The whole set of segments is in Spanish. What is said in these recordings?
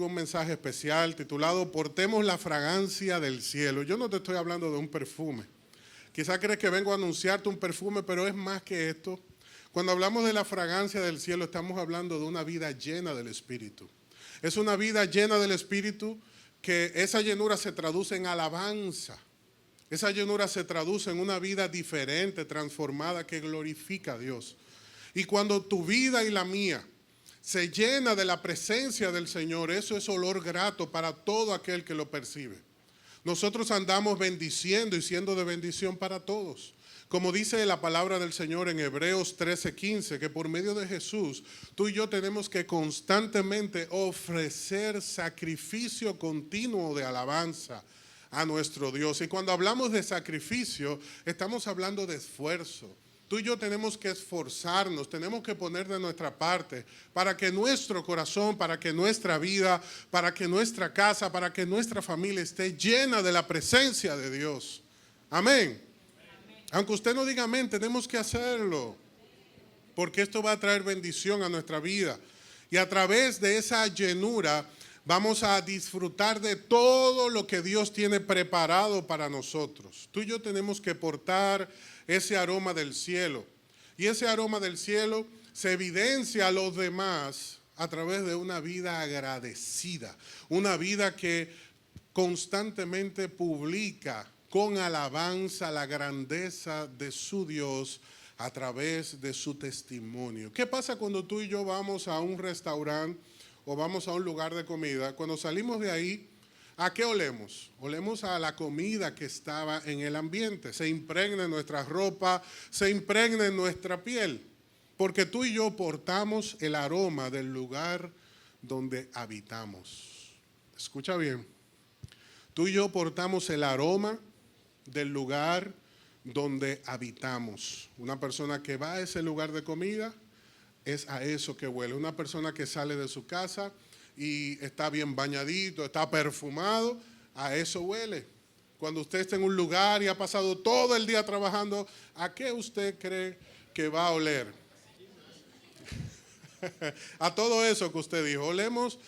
contigo un mensaje especial titulado Portemos la fragancia del cielo. Yo no te estoy hablando de un perfume. Quizás crees que vengo a anunciarte un perfume, pero es más que esto. Cuando hablamos de la fragancia del cielo, estamos hablando de una vida llena del Espíritu. Es una vida llena del Espíritu que esa llenura se traduce en alabanza. Esa llenura se traduce en una vida diferente, transformada, que glorifica a Dios. Y cuando tu vida y la mía se llena de la presencia del Señor, eso es olor grato para todo aquel que lo percibe. Nosotros andamos bendiciendo y siendo de bendición para todos. Como dice la palabra del Señor en Hebreos 13:15, que por medio de Jesús, tú y yo tenemos que constantemente ofrecer sacrificio continuo de alabanza a nuestro Dios. Y cuando hablamos de sacrificio, estamos hablando de esfuerzo. Tú y yo tenemos que esforzarnos, tenemos que poner de nuestra parte para que nuestro corazón, para que nuestra vida, para que nuestra casa, para que nuestra familia esté llena de la presencia de Dios. Amén. Aunque usted no diga amén, tenemos que hacerlo, porque esto va a traer bendición a nuestra vida. Y a través de esa llenura vamos a disfrutar de todo lo que Dios tiene preparado para nosotros. Tú y yo tenemos que portar ese aroma del cielo. Y ese aroma del cielo se evidencia a los demás a través de una vida agradecida. Una vida que constantemente publica con alabanza la grandeza de su Dios a través de su testimonio. ¿Qué pasa cuando tú y yo vamos a un restaurante o vamos a un lugar de comida? Cuando salimos de ahí, ¿a qué olemos? Olemos a la comida que estaba en el ambiente. Se impregna en nuestra ropa, se impregna en nuestra piel. Porque tú y yo portamos el aroma del lugar donde habitamos. Escucha bien. Tú y yo portamos el aroma del lugar donde habitamos. Una persona que va a ese lugar de comida es a eso que huele. Una persona que sale de su casa y está bien bañadito, está perfumado, a eso huele. Cuando usted está en un lugar y ha pasado todo el día trabajando, ¿a qué usted cree que va a oler? A todo eso que usted dijo. Olemos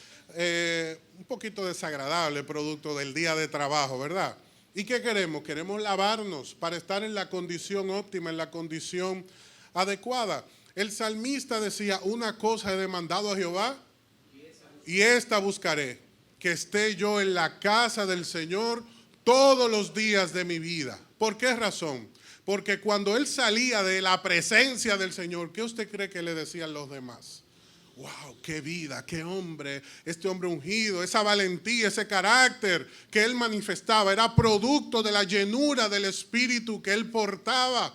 un poquito desagradable, producto del día de trabajo, ¿verdad? ¿Y qué queremos? Queremos lavarnos para estar en la condición óptima, en la condición adecuada. El salmista decía, una cosa he demandado a Jehová y esta buscaré, que esté yo en la casa del Señor todos los días de mi vida. ¿Por qué razón? Porque cuando él salía de la presencia del Señor, ¿qué usted cree que le decían los demás? ¡Wow! ¡Qué vida! ¡Qué hombre! Este hombre ungido, esa valentía, ese carácter que él manifestaba, era producto de la llenura del Espíritu que él portaba.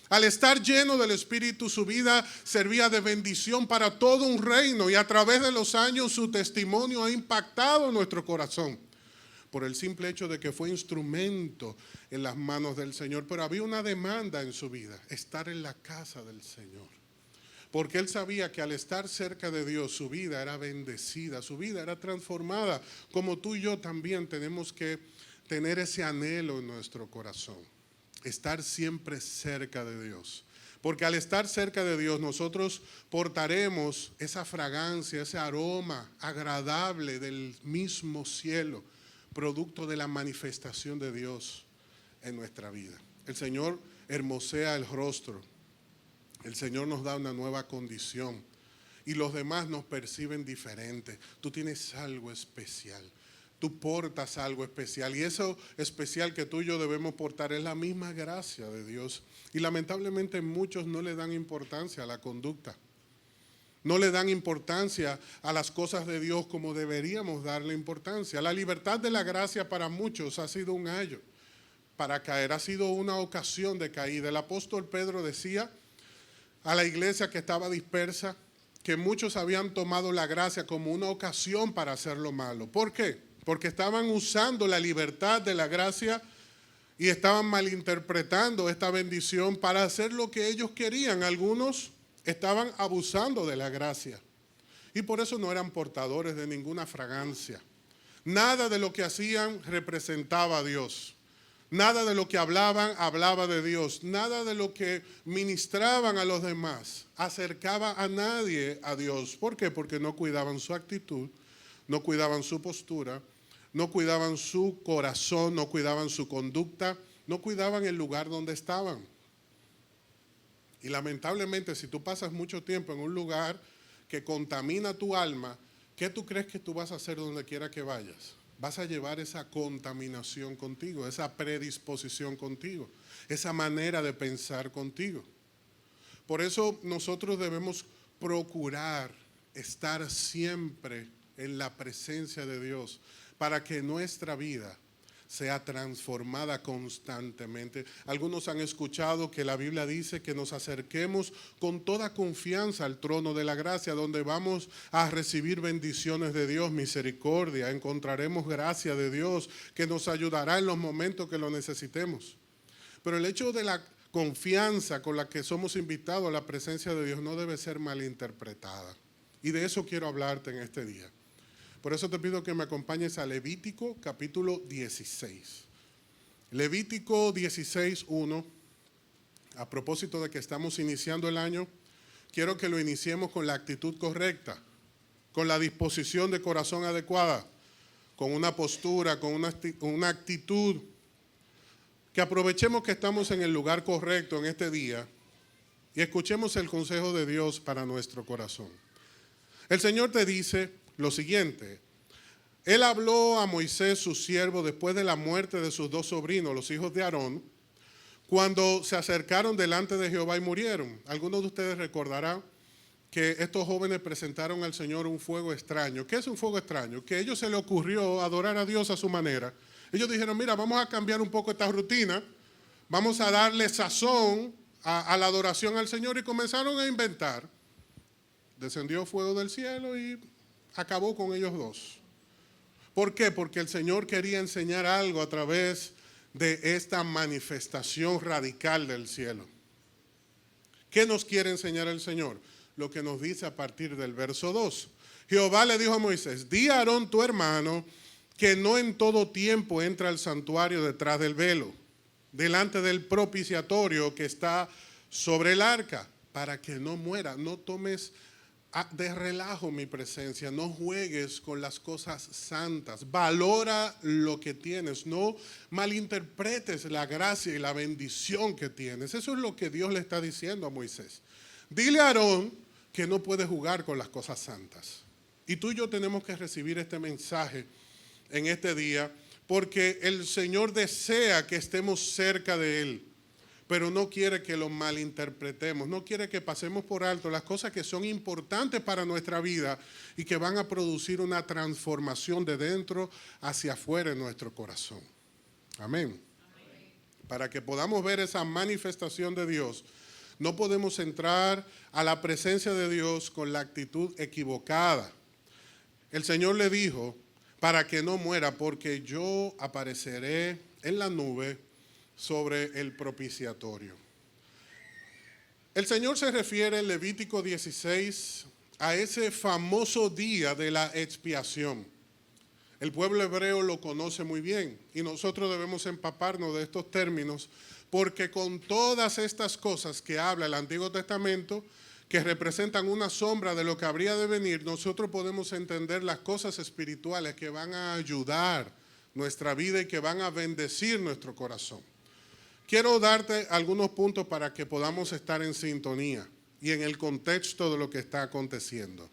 Al estar lleno del Espíritu, su vida servía de bendición para todo un reino y a través de los años su testimonio ha impactado nuestro corazón por el simple hecho de que fue instrumento en las manos del Señor. Pero había una demanda en su vida, estar en la casa del Señor. Porque él sabía que al estar cerca de Dios, su vida era bendecida, su vida era transformada. Como tú y yo también tenemos que tener ese anhelo en nuestro corazón. Estar siempre cerca de Dios. Porque al estar cerca de Dios, nosotros portaremos esa fragancia, ese aroma agradable del mismo cielo, producto de la manifestación de Dios en nuestra vida. El Señor hermosea el rostro. El Señor nos da una nueva condición y los demás nos perciben diferente. Tú tienes algo especial, tú portas algo especial y eso especial que tú y yo debemos portar es la misma gracia de Dios. Y lamentablemente muchos no le dan importancia a la conducta, no le dan importancia a las cosas de Dios como deberíamos darle importancia. La libertad de la gracia para muchos ha sido un ayo para caer, ha sido una ocasión de caída. El apóstol Pedro decía a la iglesia que estaba dispersa, que muchos habían tomado la gracia como una ocasión para hacer lo malo. ¿Por qué? Porque estaban usando la libertad de la gracia y estaban malinterpretando esta bendición para hacer lo que ellos querían. Algunos estaban abusando de la gracia y por eso no eran portadores de ninguna fragancia. Nada de lo que hacían representaba a Dios. Nada de lo que hablaban, hablaba de Dios. Nada de lo que ministraban a los demás acercaba a nadie a Dios. ¿Por qué? Porque no cuidaban su actitud, no cuidaban su postura, no cuidaban su corazón, no cuidaban su conducta, no cuidaban el lugar donde estaban. Y lamentablemente, si tú pasas mucho tiempo en un lugar que contamina tu alma, ¿qué tú crees que tú vas a hacer donde quiera que vayas? Vas a llevar esa contaminación contigo, esa predisposición contigo, esa manera de pensar contigo. Por eso nosotros debemos procurar estar siempre en la presencia de Dios para que nuestra vida sea transformada constantemente. Algunos han escuchado que la Biblia dice que nos acerquemos con toda confianza al trono de la gracia, donde vamos a recibir bendiciones de Dios, misericordia, encontraremos gracia de Dios que nos ayudará en los momentos que lo necesitemos. Pero el hecho de la confianza con la que somos invitados a la presencia de Dios no debe ser malinterpretada. Y de eso quiero hablarte en este día. Por eso te pido que me acompañes a Levítico capítulo 16. Levítico 16:1. A propósito de que estamos iniciando el año, quiero que lo iniciemos con la actitud correcta, con la disposición de corazón adecuada, con una postura, con una actitud. Que aprovechemos que estamos en el lugar correcto en este día y escuchemos el consejo de Dios para nuestro corazón. El Señor te dice lo siguiente: Él habló a Moisés, su siervo, después de la muerte de sus dos sobrinos, los hijos de Aarón, cuando se acercaron delante de Jehová y murieron. Algunos de ustedes recordarán que estos jóvenes presentaron al Señor un fuego extraño. ¿Qué es un fuego extraño? Que a ellos se les ocurrió adorar a Dios a su manera. Ellos dijeron, mira, vamos a cambiar un poco esta rutina, vamos a darle sazón a la adoración al Señor, y comenzaron a inventar. Descendió fuego del cielo y acabó con ellos dos. ¿Por qué? Porque el Señor quería enseñar algo a través de esta manifestación radical del cielo. ¿Qué nos quiere enseñar el Señor? Lo que nos dice a partir del verso 2. Jehová le dijo a Moisés, di a Aarón tu hermano que no en todo tiempo entra al santuario detrás del velo, delante del propiciatorio que está sobre el arca, para que no muera. No tomes de relajo mi presencia, no juegues con las cosas santas, valora lo que tienes, no malinterpretes la gracia y la bendición que tienes. Eso es lo que Dios le está diciendo a Moisés. Dile a Aarón que no puede jugar con las cosas santas. Y tú y yo tenemos que recibir este mensaje en este día, porque el Señor desea que estemos cerca de Él, pero no quiere que lo malinterpretemos, no quiere que pasemos por alto las cosas que son importantes para nuestra vida y que van a producir una transformación de dentro hacia afuera en nuestro corazón. Amén. Para que podamos ver esa manifestación de Dios, no podemos entrar a la presencia de Dios con la actitud equivocada. El Señor le dijo, para que no muera, porque yo apareceré en la nube sobre el propiciatorio. El Señor se refiere en Levítico 16 a ese famoso día de la expiación. El pueblo hebreo lo conoce muy bien y nosotros debemos empaparnos de estos términos, porque con todas estas cosas que habla el Antiguo Testamento, que representan una sombra de lo que habría de venir, nosotros podemos entender las cosas espirituales que van a ayudar nuestra vida y que van a bendecir nuestro corazón. Quiero darte algunos puntos para que podamos estar en sintonía y en el contexto de lo que está aconteciendo.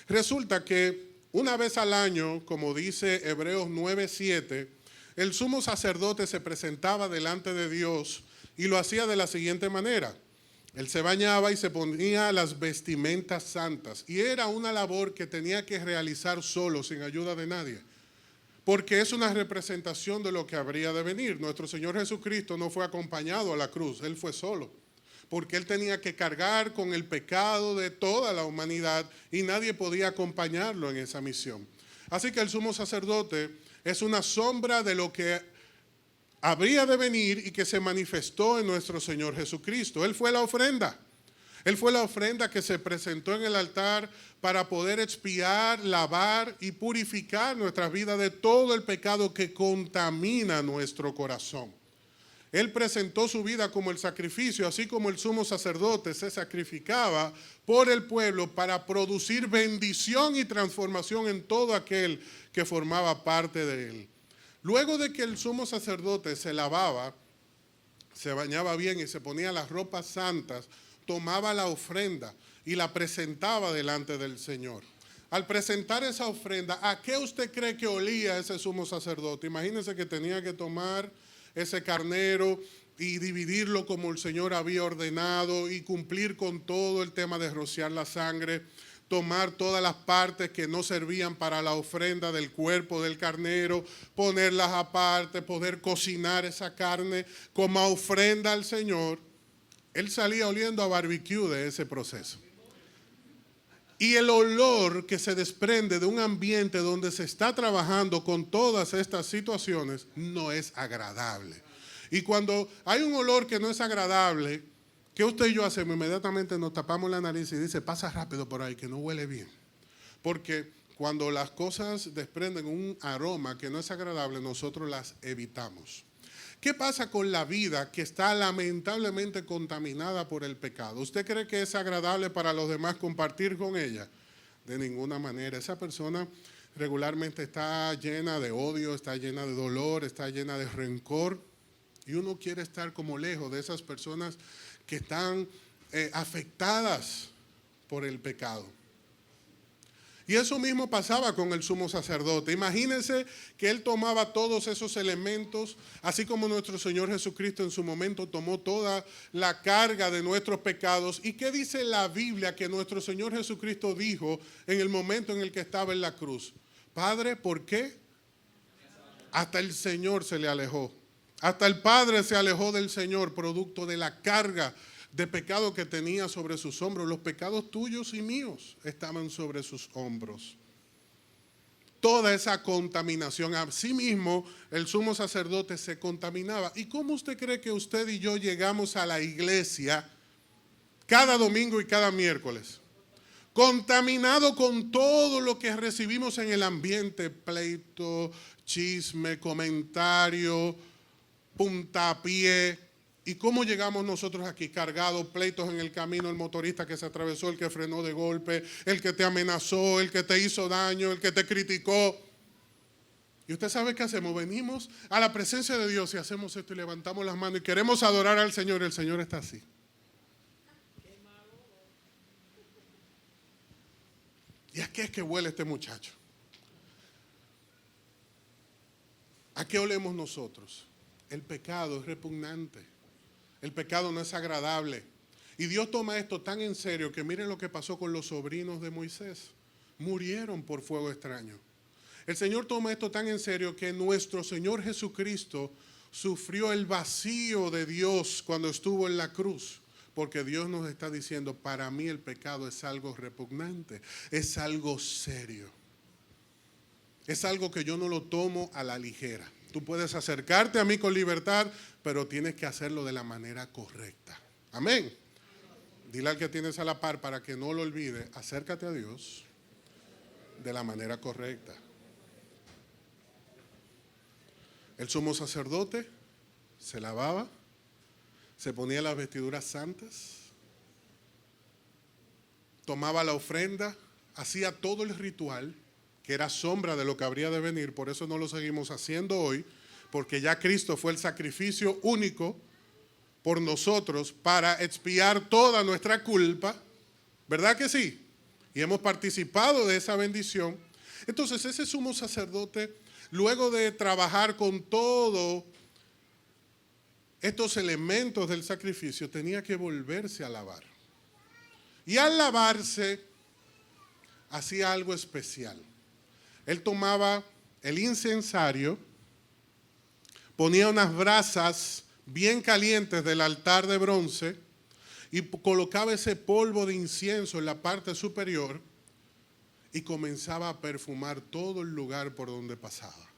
Resulta que una vez al año, como dice Hebreos 9:7, el sumo sacerdote se presentaba delante de Dios y lo hacía de la siguiente manera. Él se bañaba y se ponía las vestimentas santas, y era una labor que tenía que realizar solo, sin ayuda de nadie, porque es una representación de lo que habría de venir. Nuestro Señor Jesucristo no fue acompañado a la cruz, Él fue solo, porque Él tenía que cargar con el pecado de toda la humanidad y nadie podía acompañarlo en esa misión. Así que el sumo sacerdote es una sombra de lo que habría de venir y que se manifestó en nuestro Señor Jesucristo. Él fue la ofrenda. Él fue la ofrenda que se presentó en el altar para poder expiar, lavar y purificar nuestras vidas de todo el pecado que contamina nuestro corazón. Él presentó su vida como el sacrificio, así como el sumo sacerdote se sacrificaba por el pueblo para producir bendición y transformación en todo aquel que formaba parte de él. Luego de que el sumo sacerdote se lavaba, se bañaba bien y se ponía las ropas santas, tomaba la ofrenda y la presentaba delante del Señor. Al presentar esa ofrenda, ¿a qué usted cree que olía ese sumo sacerdote? Imagínense que tenía que tomar ese carnero y dividirlo como el Señor había ordenado y cumplir con todo el tema de rociar la sangre, tomar todas las partes que no servían para la ofrenda del cuerpo del carnero, ponerlas aparte, poder cocinar esa carne como ofrenda al Señor. Él salía oliendo a barbecue de ese proceso. Y el olor que se desprende de un ambiente donde se está trabajando con todas estas situaciones no es agradable. Y cuando hay un olor que no es agradable, ¿qué usted y yo hacemos? Inmediatamente nos tapamos la nariz y dice, pasa rápido por ahí, que no huele bien. Porque cuando las cosas desprenden un aroma que no es agradable, nosotros las evitamos. ¿Qué pasa con la vida que está lamentablemente contaminada por el pecado? ¿Usted cree que es agradable para los demás compartir con ella? De ninguna manera. Esa persona regularmente está llena de odio, está llena de dolor, está llena de rencor. Y uno quiere estar como lejos de esas personas que están afectadas por el pecado. Y eso mismo pasaba con el sumo sacerdote. Imagínense que él tomaba todos esos elementos, así como nuestro Señor Jesucristo en su momento tomó toda la carga de nuestros pecados. ¿Y qué dice la Biblia que nuestro Señor Jesucristo dijo en el momento en el que estaba en la cruz? Padre, ¿por qué? Hasta el Señor se le alejó. Hasta el Padre se alejó del Señor, producto de la carga de pecado que tenía sobre sus hombros. Los pecados tuyos y míos estaban sobre sus hombros. Toda esa contaminación. Asimismo, el sumo sacerdote se contaminaba. ¿Y cómo usted cree que usted y yo llegamos a la iglesia cada domingo y cada miércoles? Contaminado con todo lo que recibimos en el ambiente, pleito, chisme, comentario, puntapié. ¿Y cómo llegamos nosotros aquí? Cargados, pleitos en el camino, el motorista que se atravesó, el que frenó de golpe, el que te amenazó, el que te hizo daño, el que te criticó. Y usted sabe qué hacemos, venimos a la presencia de Dios y hacemos esto y levantamos las manos y queremos adorar al Señor. El Señor está así. ¿Y a qué es que huele este muchacho? ¿A qué olemos nosotros? El pecado es repugnante. El pecado no es agradable. Y Dios toma esto tan en serio que miren lo que pasó con los sobrinos de Moisés. Murieron por fuego extraño. El Señor toma esto tan en serio que nuestro Señor Jesucristo sufrió el vacío de Dios cuando estuvo en la cruz. Porque Dios nos está diciendo, para mí el pecado es algo repugnante, es algo serio. Es algo que yo no lo tomo a la ligera. Tú puedes acercarte a mí con libertad, pero tienes que hacerlo de la manera correcta. Amén. Dile al que tienes a la par para que no lo olvide, acércate a Dios de la manera correcta. El sumo sacerdote se lavaba, se ponía las vestiduras santas, tomaba la ofrenda, hacía todo el ritual, que era sombra de lo que habría de venir. Por eso no lo seguimos haciendo hoy, porque ya Cristo fue el sacrificio único por nosotros para expiar toda nuestra culpa, ¿verdad que sí? Y hemos participado de esa bendición. Entonces ese sumo sacerdote, luego de trabajar con todos estos elementos del sacrificio, tenía que volverse a lavar. Y al lavarse, hacía algo especial. Él tomaba el incensario, ponía unas brasas bien calientes del altar de bronce y colocaba ese polvo de incienso en la parte superior y comenzaba a perfumar todo el lugar por donde pasaba.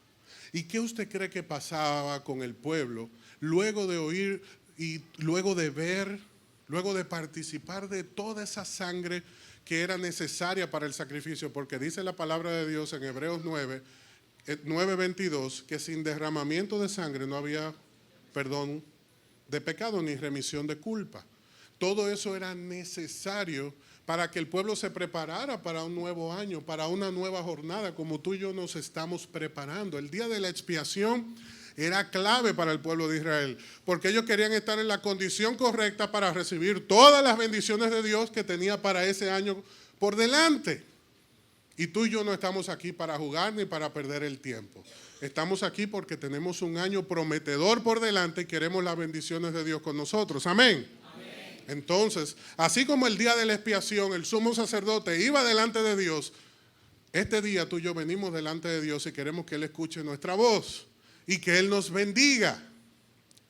¿Y qué usted cree que pasaba con el pueblo luego de oír y luego de ver, luego de participar de toda esa sangre que era necesaria para el sacrificio? Porque dice la palabra de Dios en Hebreos 9:22, que sin derramamiento de sangre no había perdón de pecado ni remisión de culpa. Todo eso era necesario para que el pueblo se preparara para un nuevo año, para una nueva jornada, como tú y yo nos estamos preparando. El día de la expiación era clave para el pueblo de Israel, porque ellos querían estar en la condición correcta para recibir todas las bendiciones de Dios que tenía para ese año por delante. Y tú y yo no estamos aquí para jugar ni para perder el tiempo. Estamos aquí porque tenemos un año prometedor por delante y queremos las bendiciones de Dios con nosotros. Amén. Amén. Entonces, así como el día de la expiación, el sumo sacerdote iba delante de Dios, este día tú y yo venimos delante de Dios y queremos que Él escuche nuestra voz y que Él nos bendiga.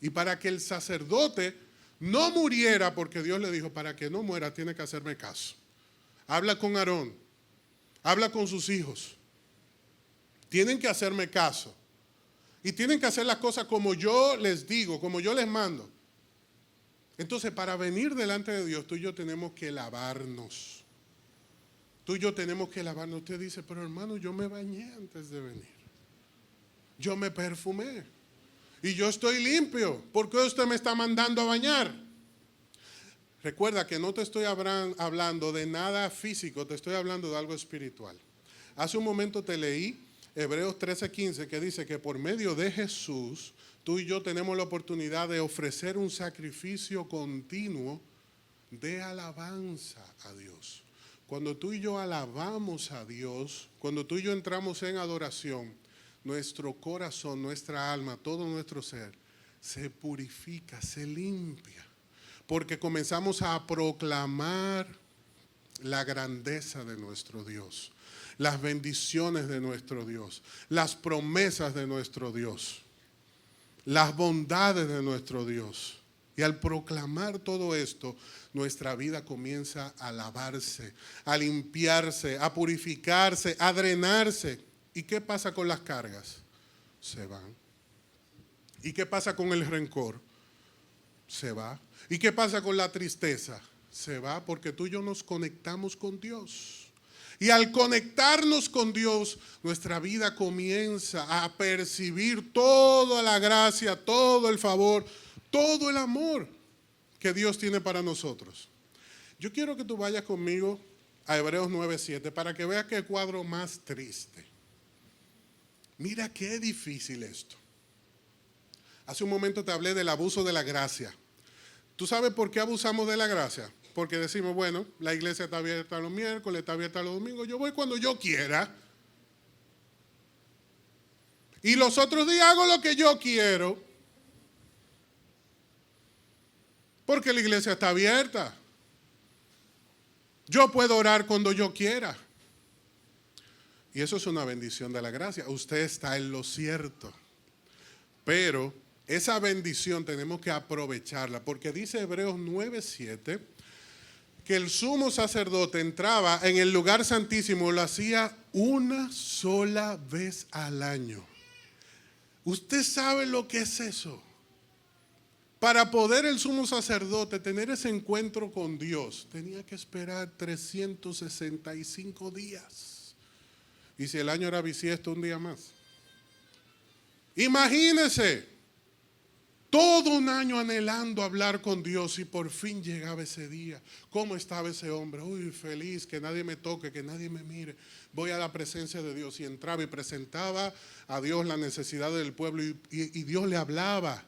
Y para que el sacerdote no muriera, porque Dios le dijo, para que no muera tiene que hacerme caso. Habla con Aarón, habla con sus hijos. Tienen que hacerme caso. Y tienen que hacer las cosas como yo les digo, como yo les mando. Entonces, para venir delante de Dios, tú y yo tenemos que lavarnos. Tú y yo tenemos que lavarnos. Usted dice, pero hermano, yo me bañé antes de venir. Yo me perfumé. Y yo estoy limpio. ¿Por qué usted me está mandando a bañar? Recuerda que no te estoy hablando de nada físico, te estoy hablando de algo espiritual. Hace un momento te leí Hebreos 13:15, que dice que por medio de Jesús, tú y yo tenemos la oportunidad de ofrecer un sacrificio continuo de alabanza a Dios. Cuando tú y yo alabamos a Dios, cuando tú y yo entramos en adoración, nuestro corazón, nuestra alma, todo nuestro ser, se purifica, se limpia. Porque comenzamos a proclamar la grandeza de nuestro Dios, las bendiciones de nuestro Dios, las promesas de nuestro Dios, las bondades de nuestro Dios. Y al proclamar todo esto, nuestra vida comienza a lavarse, a limpiarse, a purificarse, a drenarse. ¿Y qué pasa con las cargas? Se van. ¿Y qué pasa con el rencor? Se va. ¿Y qué pasa con la tristeza? Se va, porque tú y yo nos conectamos con Dios. Y al conectarnos con Dios, nuestra vida comienza a percibir toda la gracia, todo el favor, todo el amor que Dios tiene para nosotros. Yo quiero que tú vayas conmigo a Hebreos 9:7 para que veas qué cuadro más triste. Mira qué difícil esto. Hace un momento te hablé del abuso de la gracia. ¿Tú sabes por qué abusamos de la gracia? Porque decimos, bueno, la iglesia está abierta los miércoles, está abierta los domingos, yo voy cuando yo quiera. Y los otros días hago lo que yo quiero. Porque la iglesia está abierta. Yo puedo orar cuando yo quiera. Y eso es una bendición de la gracia. Usted está en lo cierto. Pero esa bendición tenemos que aprovecharla. Porque dice Hebreos 9:7 que el sumo sacerdote entraba en el lugar santísimo, lo hacía una sola vez al año. ¿Usted sabe lo que es eso? Para poder el sumo sacerdote tener ese encuentro con Dios, tenía que esperar 365 días. Y si el año era bisiesto, un día más. Imagínese, todo un año anhelando hablar con Dios y por fin llegaba ese día. ¿Cómo estaba ese hombre? Uy, feliz, que nadie me toque, que nadie me mire. Voy a la presencia de Dios y entraba y presentaba a Dios la necesidad del pueblo y Dios le hablaba.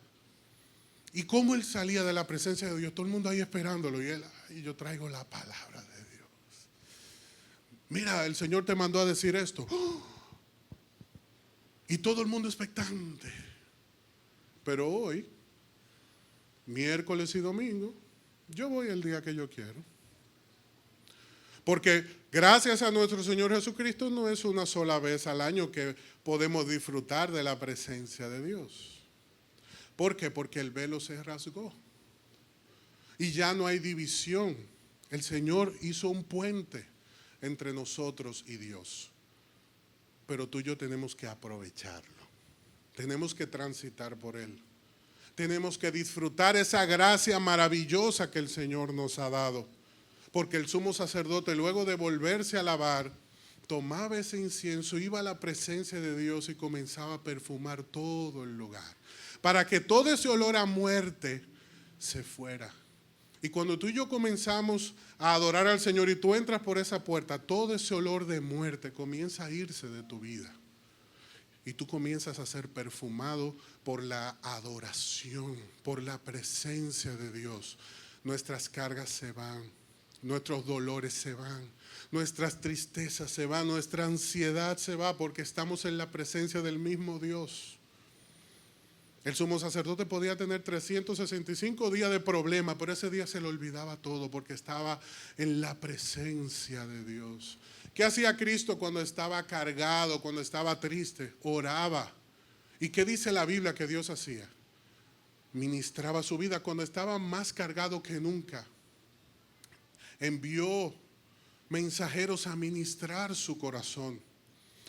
Y cómo él salía de la presencia de Dios, todo el mundo ahí esperándolo. Y él, ay, yo traigo la palabra de Dios. Mira, el Señor te mandó a decir esto. ¡Oh! Y todo el mundo expectante. Pero hoy, miércoles y domingo, yo voy el día que yo quiero. Porque gracias a nuestro Señor Jesucristo no es una sola vez al año que podemos disfrutar de la presencia de Dios. ¿Por qué? Porque el velo se rasgó. Y ya no hay división. El Señor hizo un puente entre nosotros y Dios. Pero tú y yo tenemos que aprovecharlo. Tenemos que transitar por Él. Tenemos que disfrutar esa gracia maravillosa que el Señor nos ha dado. Porque el sumo sacerdote, luego de volverse a lavar, tomaba ese incienso, iba a la presencia de Dios y comenzaba a perfumar todo el lugar. Para que todo ese olor a muerte se fuera. Y cuando tú y yo comenzamos a adorar al Señor y tú entras por esa puerta, todo ese olor de muerte comienza a irse de tu vida. Y tú comienzas a ser perfumado por la adoración, por la presencia de Dios. Nuestras cargas se van, nuestros dolores se van, nuestras tristezas se van, nuestra ansiedad se va porque estamos en la presencia del mismo Dios. El sumo sacerdote podía tener 365 días de problema, pero ese día se le olvidaba todo porque estaba en la presencia de Dios. ¿Qué hacía Cristo cuando estaba cargado, cuando estaba triste? Oraba. ¿Y qué dice la Biblia que Dios hacía? Ministraba su vida cuando estaba más cargado que nunca. Envió mensajeros a ministrar su corazón,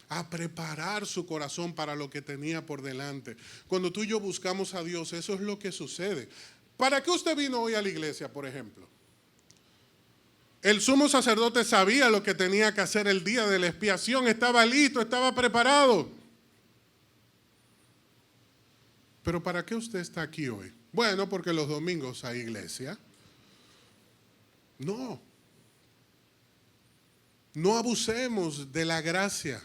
a preparar su corazón para lo que tenía por delante. Cuando tú y yo buscamos a Dios, eso es lo que sucede. ¿Para qué usted vino hoy a la iglesia, por ejemplo? El sumo sacerdote sabía lo que tenía que hacer el día de la expiación, estaba listo, estaba preparado. ¿Pero para qué usted está aquí hoy? Bueno, porque los domingos hay iglesia. No abusemos de la gracia.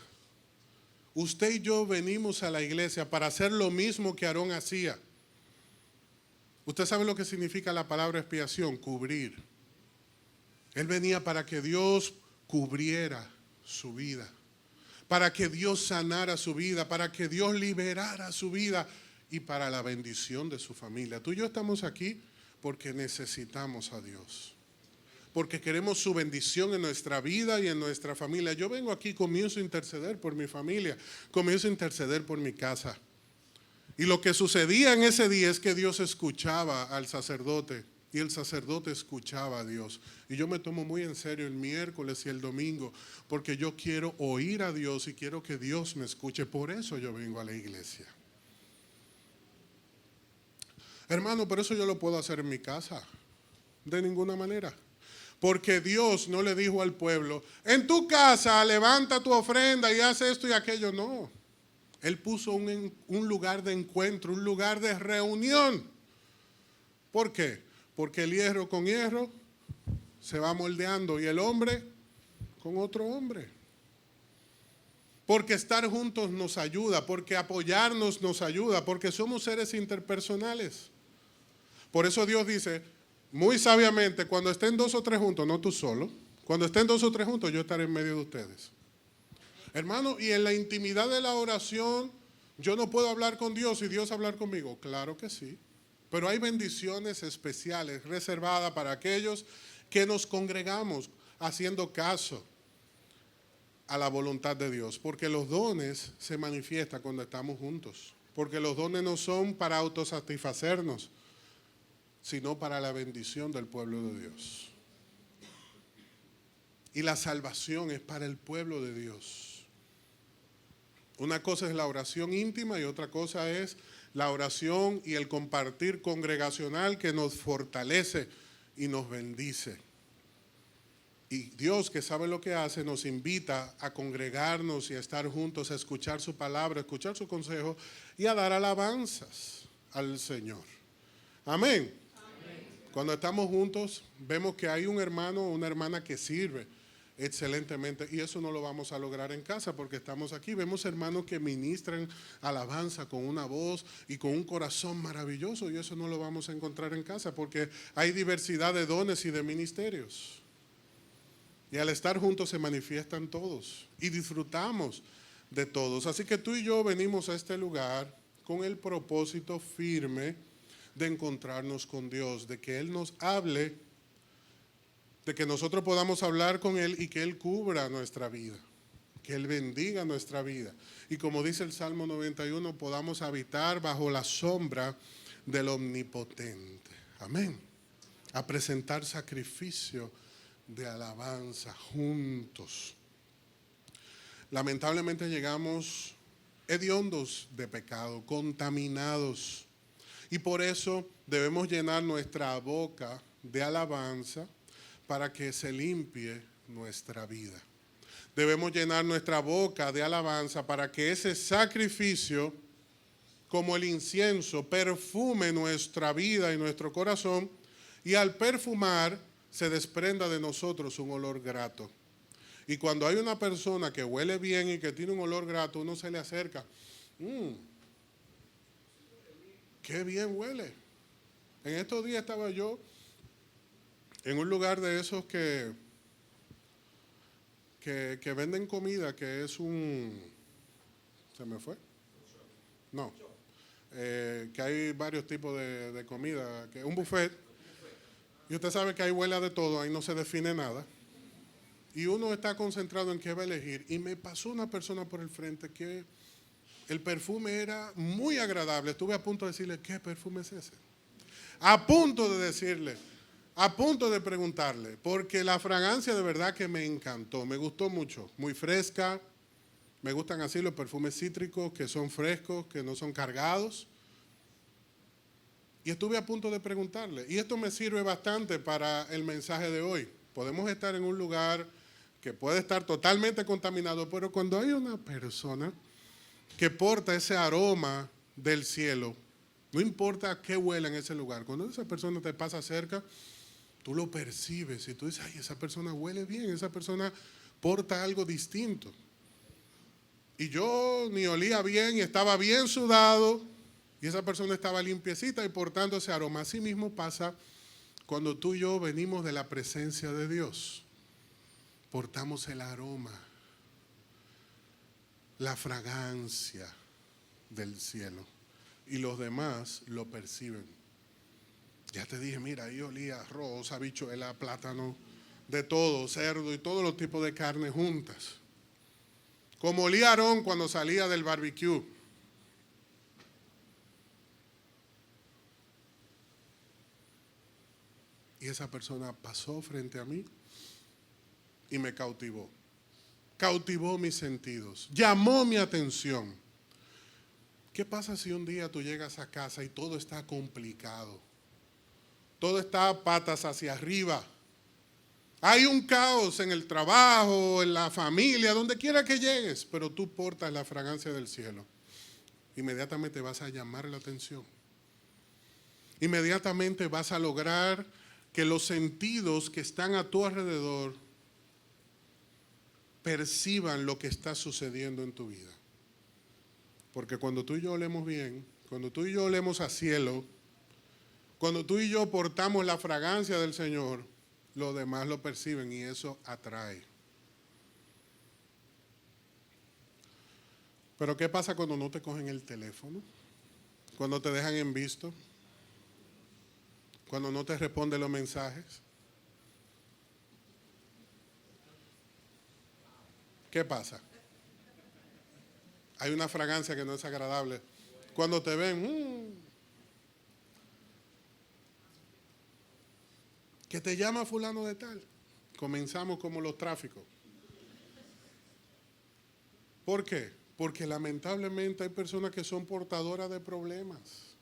Usted y yo venimos a la iglesia para hacer lo mismo que Aarón hacía. Usted sabe lo que significa la palabra expiación, cubrir. Él venía para que Dios cubriera su vida, para que Dios sanara su vida, para que Dios liberara su vida y para la bendición de su familia. Tú y yo estamos aquí porque necesitamos a Dios, porque queremos su bendición en nuestra vida y en nuestra familia. Yo vengo aquí, comienzo a interceder por mi familia, comienzo a interceder por mi casa. Y lo que sucedía en ese día es que Dios escuchaba al sacerdote y el sacerdote escuchaba a Dios. Y yo me tomo muy en serio el miércoles y el domingo porque yo quiero oír a Dios y quiero que Dios me escuche. Por eso yo vengo a la iglesia. Hermano, pero eso yo lo puedo hacer en mi casa. De ninguna manera. Porque Dios no le dijo al pueblo, en tu casa levanta tu ofrenda y haz esto y aquello. No. Él puso un lugar de encuentro, un lugar de reunión. ¿Por qué? Porque el hierro con hierro se va moldeando y el hombre con otro hombre. Porque estar juntos nos ayuda, porque apoyarnos nos ayuda, porque somos seres interpersonales. Por eso Dios dice, muy sabiamente, cuando estén dos o tres juntos, no tú solo, cuando estén dos o tres juntos, yo estaré en medio de ustedes. Hermano, y en la intimidad de la oración, yo no puedo hablar con Dios y Dios hablar conmigo. Claro que sí. Pero hay bendiciones especiales reservadas para aquellos que nos congregamos haciendo caso a la voluntad de Dios. Porque los dones se manifiestan cuando estamos juntos. Porque los dones no son para autosatisfacernos, sino para la bendición del pueblo de Dios. Y la salvación es para el pueblo de Dios. Una cosa es la oración íntima y otra cosa es la oración y el compartir congregacional que nos fortalece y nos bendice. Y Dios, que sabe lo que hace, nos invita a congregarnos y a estar juntos, a escuchar su palabra, a escuchar su consejo y a dar alabanzas al Señor. Amén. Cuando estamos juntos, vemos que hay un hermano o una hermana que sirve excelentemente y eso no lo vamos a lograr en casa porque estamos aquí. Vemos hermanos que ministran alabanza con una voz y con un corazón maravilloso y eso no lo vamos a encontrar en casa porque hay diversidad de dones y de ministerios. Y al estar juntos se manifiestan todos y disfrutamos de todos. Así que tú y yo venimos a este lugar con el propósito firme de encontrarnos con Dios, de que Él nos hable, de que nosotros podamos hablar con Él y que Él cubra nuestra vida, que Él bendiga nuestra vida. Y como dice el Salmo 91, podamos habitar bajo la sombra del Omnipotente. Amén. A presentar sacrificio de alabanza juntos. Lamentablemente llegamos hediondos de pecado, contaminados. Y por eso debemos llenar nuestra boca de alabanza para que se limpie nuestra vida. Debemos llenar nuestra boca de alabanza para que ese sacrificio como el incienso, perfume nuestra vida y nuestro corazón, y al perfumar se desprenda de nosotros un olor grato. Y cuando hay una persona que huele bien y que tiene un olor grato, uno se le acerca. ¡Qué bien huele! En estos días estaba yo en un lugar de esos que venden comida, que es un... ¿Se me fue? No. Que hay varios tipos de comida, que es un buffet. Y usted sabe que ahí huele de todo, ahí no se define nada. Y uno está concentrado en qué va a elegir. Y me pasó una persona por el frente que el perfume era muy agradable. Estuve a punto de decirle, ¿qué perfume es ese? A punto de decirle, a punto de preguntarle, porque la fragancia de verdad que me encantó, me gustó mucho, muy fresca. Me gustan así los perfumes cítricos, que son frescos, que no son cargados. Y estuve a punto de preguntarle, y esto me sirve bastante para el mensaje de hoy. Podemos estar en un lugar que puede estar totalmente contaminado, pero cuando hay una persona que porta ese aroma del cielo, no importa qué huela en ese lugar, cuando esa persona te pasa cerca, tú lo percibes y tú dices, ay, esa persona huele bien, esa persona porta algo distinto. Y yo ni olía bien y estaba bien sudado y esa persona estaba limpiecita y portando ese aroma. Así mismo pasa cuando tú y yo venimos de la presencia de Dios. Portamos el aroma, la fragancia del cielo y los demás lo perciben. Ya te dije, mira, ahí olía arroz, habichuela, plátano, de todo, cerdo y todos los tipos de carne juntas. Como olía Aarón cuando salía del barbecue. Y esa persona pasó frente a mí y me cautivó. Cautivó mis sentidos, llamó mi atención. ¿Qué pasa si un día tú llegas a casa y todo está complicado? Todo está patas hacia arriba. Hay un caos en el trabajo, en la familia, donde quiera que llegues, pero tú portas la fragancia del cielo. Inmediatamente vas a llamar la atención. Inmediatamente vas a lograr que los sentidos que están a tu alrededor perciban lo que está sucediendo en tu vida. Porque cuando tú y yo olemos bien, cuando tú y yo olemos a cielo, cuando tú y yo portamos la fragancia del Señor, los demás lo perciben y eso atrae. Pero ¿qué pasa cuando no te cogen el teléfono? Cuando te dejan en visto, cuando no te responden los mensajes. ¿Qué pasa? Hay una fragancia que no es agradable. Cuando te ven, que te llama fulano de tal. Comenzamos como los tráficos. ¿Por qué? Porque lamentablemente hay personas que son portadoras de problemas.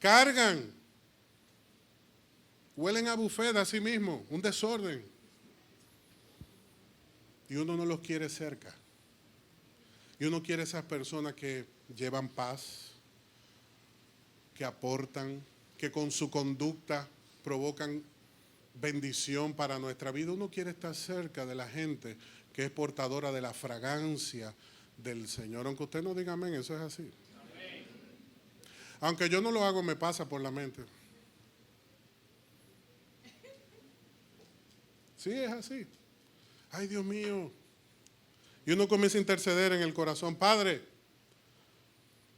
Cargan. Huelen a buffet a sí mismo, un desorden. Y uno no los quiere cerca. Y uno quiere esas personas que llevan paz, que aportan, que con su conducta provocan bendición para nuestra vida. Uno quiere estar cerca de la gente que es portadora de la fragancia del Señor. Aunque usted no diga amén, eso es así. Amén. Aunque yo no lo hago, me pasa por la mente. Sí, es así. Ay, Dios mío. Y uno comienza a interceder en el corazón. Padre,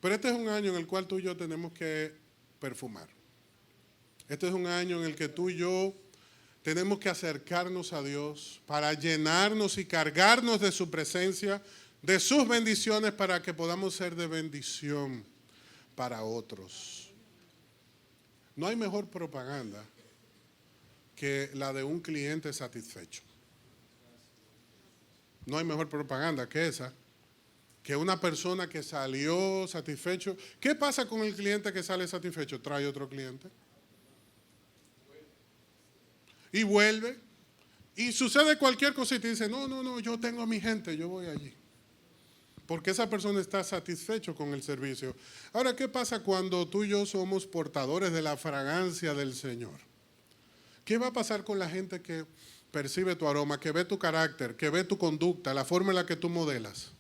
pero este es un año en el cual tú y yo tenemos que perfumar. Este es un año en el que tú y yo tenemos que acercarnos a Dios para llenarnos y cargarnos de su presencia, de sus bendiciones, para que podamos ser de bendición para otros. No hay mejor propaganda que la de un cliente satisfecho. No hay mejor propaganda que esa, que una persona que salió satisfecho. ¿Qué pasa con el cliente que sale satisfecho? Trae otro cliente. Y vuelve. Y sucede cualquier cosa y te dice, no, yo tengo a mi gente, yo voy allí. porque esa persona está satisfecho con el servicio. Ahora, ¿qué pasa cuando tú y yo somos portadores de la fragancia del Señor? ¿Qué va a pasar con la gente que percibe tu aroma, que ve tu carácter, que ve tu conducta, la forma en la que tú modelas?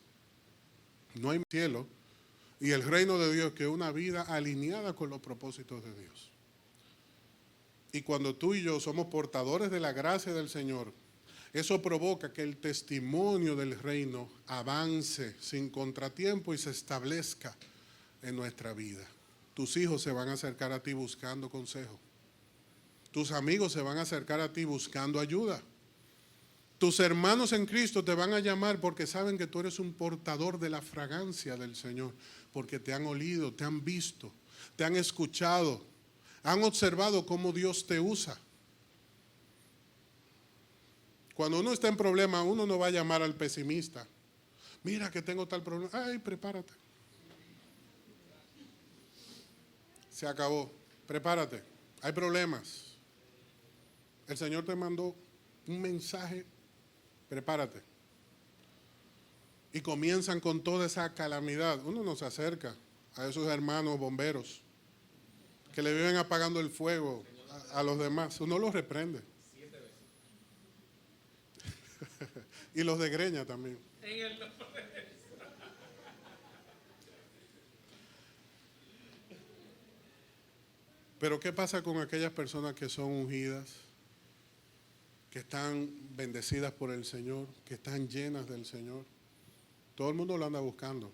No hay cielo y el reino de Dios, que es una vida alineada con los propósitos de Dios. Y cuando tú y yo somos portadores de la gracia del Señor, eso provoca que el testimonio del reino avance sin contratiempo y se establezca en nuestra vida. Tus hijos se van a acercar a ti buscando consejo. Tus amigos se van a acercar a ti buscando ayuda. Tus hermanos en Cristo te van a llamar porque saben que tú eres un portador de la fragancia del Señor, porque te han olido, te han visto, te han escuchado, han observado cómo Dios te usa. Cuando uno está en problema, uno no va a llamar al pesimista. Mira que tengo tal problema. Ay, prepárate. Se acabó. Prepárate. Hay problemas. El Señor te mandó un mensaje. Prepárate. Y comienzan con toda esa calamidad. Uno no se acerca a esos hermanos bomberos que le viven apagando el fuego a los demás. Uno los reprende. Y los de greña también. Pero ¿qué pasa con aquellas personas que son ungidas, que están bendecidas por el Señor, que están llenas del Señor? Todo el mundo lo anda buscando.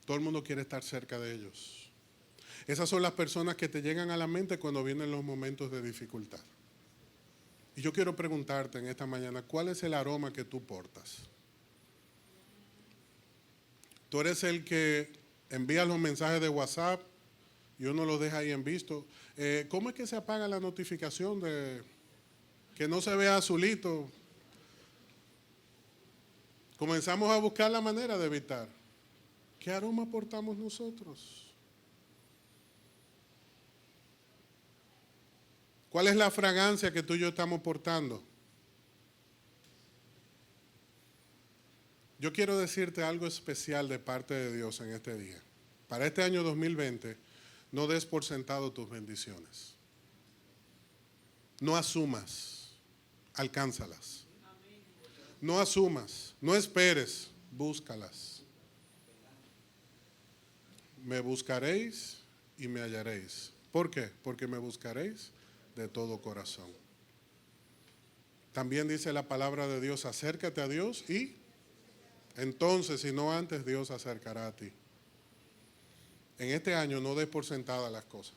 Todo el mundo quiere estar cerca de ellos. Esas son las personas que te llegan a la mente cuando vienen los momentos de dificultad. Y yo quiero preguntarte en esta mañana, ¿cuál es el aroma que tú portas? Tú eres el que envía los mensajes de WhatsApp y uno los deja ahí en visto. ¿Cómo es que se apaga la notificación de que no se vea azulito? Comenzamos a buscar la manera de evitar. ¿Qué aroma portamos nosotros? ¿Cuál es la fragancia que tú y yo estamos portando? Yo quiero decirte algo especial de parte de Dios en este día. Para este año 2020, no des por sentado tus bendiciones. No asumas, alcánzalas. No asumas, no esperes, búscalas. Me buscaréis y me hallaréis. ¿Por qué? Porque me buscaréis de todo corazón. También dice la palabra de Dios, acércate a Dios y entonces, si no antes, Dios se acercará a ti. En este año no des por sentadas las cosas.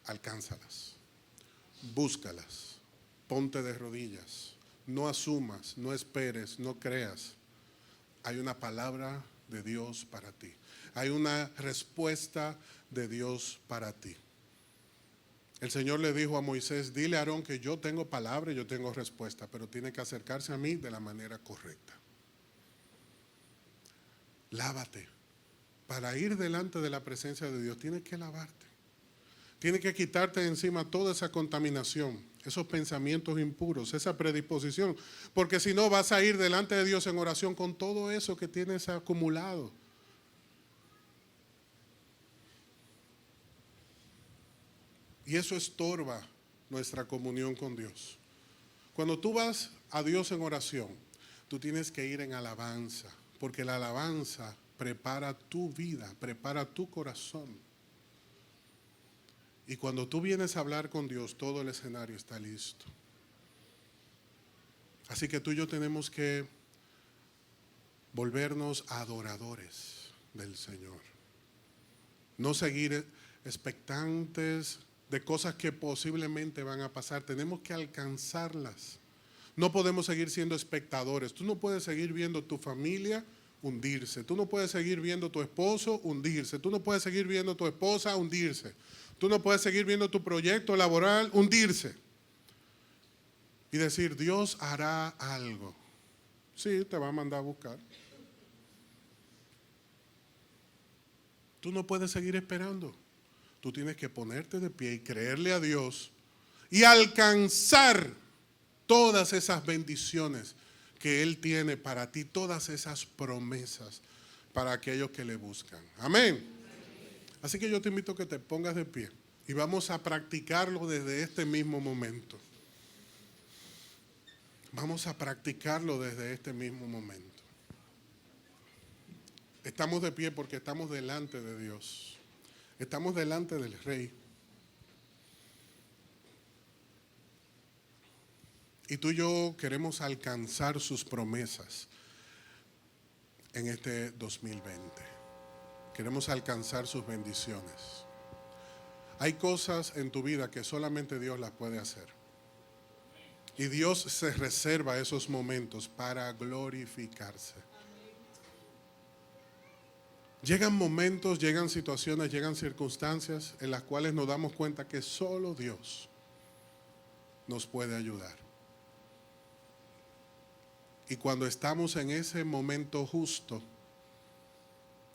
Alcánzalas, búscalas, ponte de rodillas. No asumas, no esperes, no creas. Hay una palabra de Dios para ti. Hay una respuesta de Dios para ti. El Señor le dijo a Moisés, dile a Aarón que yo tengo palabra y yo tengo respuesta, pero tiene que acercarse a mí de la manera correcta. Lávate. Para ir delante de la presencia de Dios tienes que lavarte. Tienes que quitarte de encima toda esa contaminación, esos pensamientos impuros, esa predisposición, porque si no vas a ir delante de Dios en oración con todo eso que tienes acumulado. Y eso estorba nuestra comunión con Dios. Cuando tú vas a Dios en oración, tú tienes que ir en alabanza, porque la alabanza prepara tu vida, prepara tu corazón. Y cuando tú vienes a hablar con Dios, todo el escenario está listo. Así que tú y yo tenemos que volvernos adoradores del Señor. No seguir expectantes de cosas que posiblemente van a pasar. Tenemos que alcanzarlas. No podemos seguir siendo espectadores. Tú no puedes seguir viendo tu familia hundirse. Tú no puedes seguir viendo tu esposo hundirse. Tú no puedes seguir viendo tu esposa hundirse. Tú no puedes seguir viendo tu proyecto laboral hundirse. Y decir, Dios hará algo. Sí, te va a mandar a buscar. Tú no puedes seguir esperando. Tú tienes que ponerte de pie y creerle a Dios y alcanzar todas esas bendiciones que Él tiene para ti, todas esas promesas para aquellos que le buscan. Amén. Así que yo te invito a que te pongas de pie y vamos a practicarlo desde este mismo momento. Vamos a practicarlo desde este mismo momento. Estamos de pie porque estamos delante de Dios. Estamos delante del Rey. Y tú y yo queremos alcanzar sus promesas en este 2020. Queremos alcanzar sus bendiciones. Hay cosas en tu vida que solamente Dios las puede hacer. Y Dios se reserva esos momentos para glorificarse. Llegan momentos, llegan situaciones, llegan circunstancias en las cuales nos damos cuenta que solo Dios nos puede ayudar. Y cuando estamos en ese momento justo,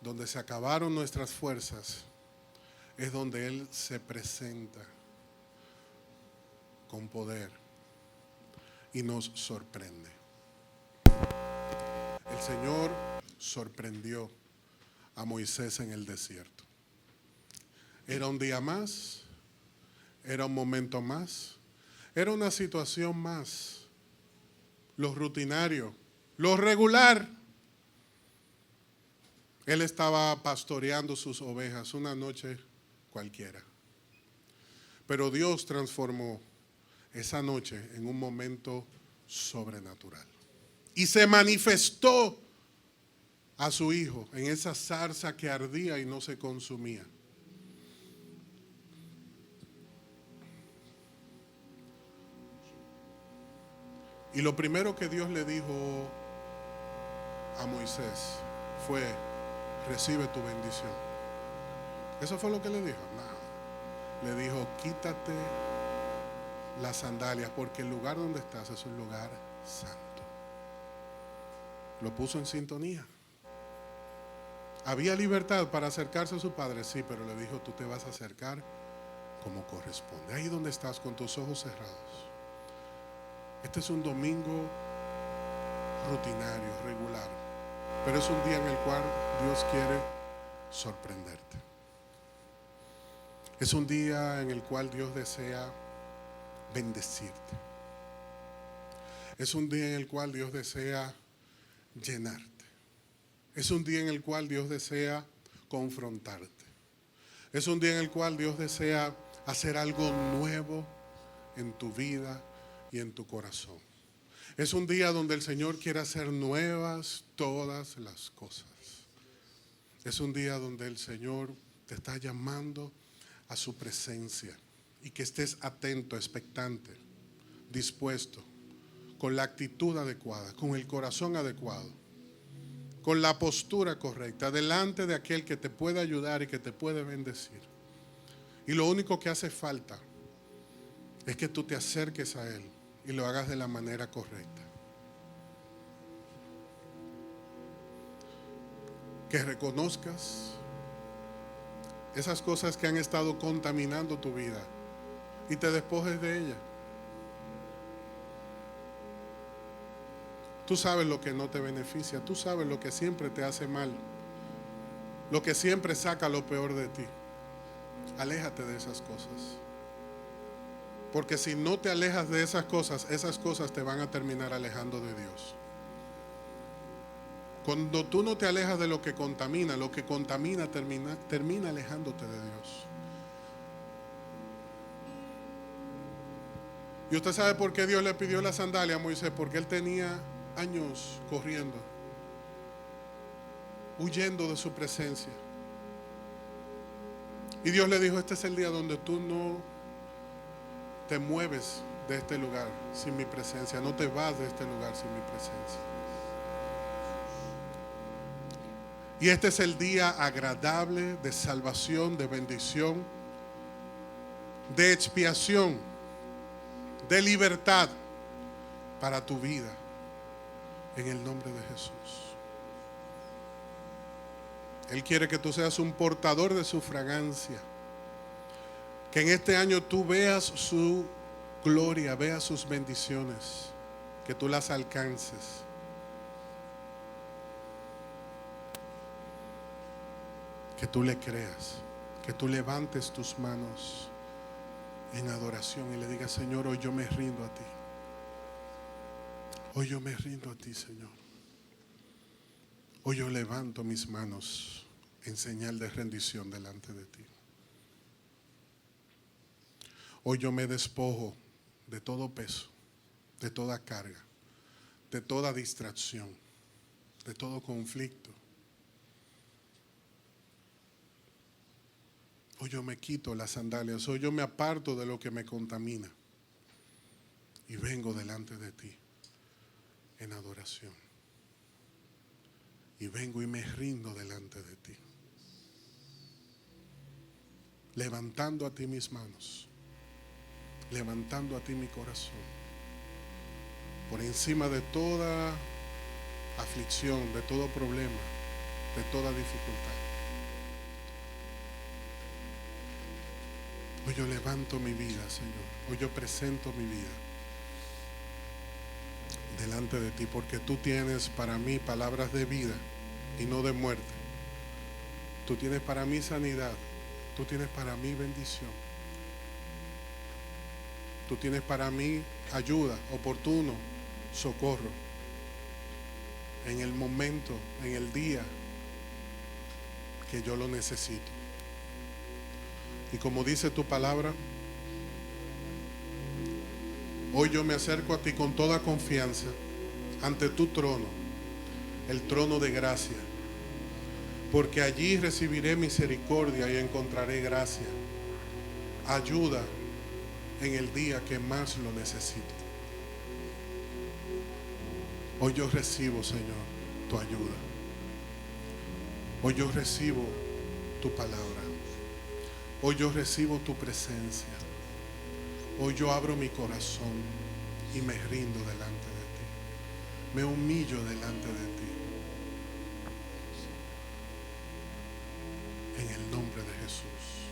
donde se acabaron nuestras fuerzas, es donde Él se presenta con poder y nos sorprende. El Señor sorprendió a Moisés en el desierto. Era un día más, era un momento más, era una situación más. Lo rutinario, lo regular. Él estaba pastoreando sus ovejas una noche cualquiera. Pero Dios transformó esa noche en un momento sobrenatural. Y se manifestó a su hijo en esa zarza que ardía y no se consumía. Y lo primero que Dios le dijo a Moisés fue: recibe tu bendición. ¿Eso fue lo que le dijo? No. Le dijo: quítate las sandalias porque el lugar donde estás es un lugar santo. Lo puso en sintonía. ¿Había libertad para acercarse a su padre? Sí, pero le dijo: tú te vas a acercar como corresponde. Ahí donde estás con tus ojos cerrados. Este es un domingo rutinario, regular, pero es un día en el cual Dios quiere sorprenderte. Es un día en el cual Dios desea bendecirte. Es un día en el cual Dios desea llenarte. Es un día en el cual Dios desea confrontarte. Es un día en el cual Dios desea hacer algo nuevo en tu vida y en tu corazón. Es un día donde el Señor quiere hacer nuevas todas las cosas. Es un día donde el Señor te está llamando a su presencia y que estés atento, expectante, dispuesto, con la actitud adecuada, con el corazón adecuado, con la postura correcta, delante de aquel que te puede ayudar y que te puede bendecir. Y lo único que hace falta es que tú te acerques a Él y lo hagas de la manera correcta. Que reconozcas esas cosas que han estado contaminando tu vida y te despojes de ellas. Tú sabes lo que no te beneficia, tú sabes lo que siempre te hace mal, lo que siempre saca lo peor de ti. Aléjate de esas cosas. Porque si no te alejas de esas cosas te van a terminar alejando de Dios. Cuando tú no te alejas de lo que contamina termina alejándote de Dios. Y usted sabe por qué Dios le pidió la sandalia a Moisés, porque él tenía años corriendo, huyendo de su presencia. Y Dios le dijo: este es el día donde tú no te mueves de este lugar sin mi presencia, no te vas de este lugar sin mi presencia. Y este es el día agradable de salvación, de bendición, de expiación, de libertad para tu vida, en el nombre de Jesús. Él quiere que tú seas un portador de su fragancia. Que en este año tú veas su gloria, veas sus bendiciones, que tú las alcances. que tú le creas, que tú levantes tus manos en adoración y le digas: Señor, hoy yo me rindo a ti. Hoy yo me rindo a ti, Señor. Hoy yo levanto mis manos en señal de rendición delante de ti. Hoy yo me despojo de todo peso, de toda carga, de toda distracción, de todo conflicto. Hoy yo me quito las sandalias, hoy yo me aparto de lo que me contamina y vengo delante de ti en adoración. Y vengo y me rindo delante de ti, levantando a ti mis manos, levantando a ti mi corazón, por encima de toda aflicción, de todo problema, de toda dificultad. Hoy yo levanto mi vida, Señor. Hoy yo presento mi vida delante de ti, porque tú tienes para mí palabras de vida y no de muerte. Tú tienes para mí sanidad. Tú tienes para mí bendición. Tú tienes para mí ayuda, oportuno, socorro. En el momento, en el día que yo lo necesito. Y como dice tu palabra, hoy yo me acerco a ti con toda confianza ante tu trono, el trono de gracia, porque allí recibiré misericordia y encontraré gracia, ayuda en el día que más lo necesito. Hoy yo recibo, Señor, tu ayuda. Hoy yo recibo tu palabra. Hoy yo recibo tu presencia. Hoy yo abro mi corazón y me rindo delante de ti. Me humillo delante de ti. En el nombre de Jesús.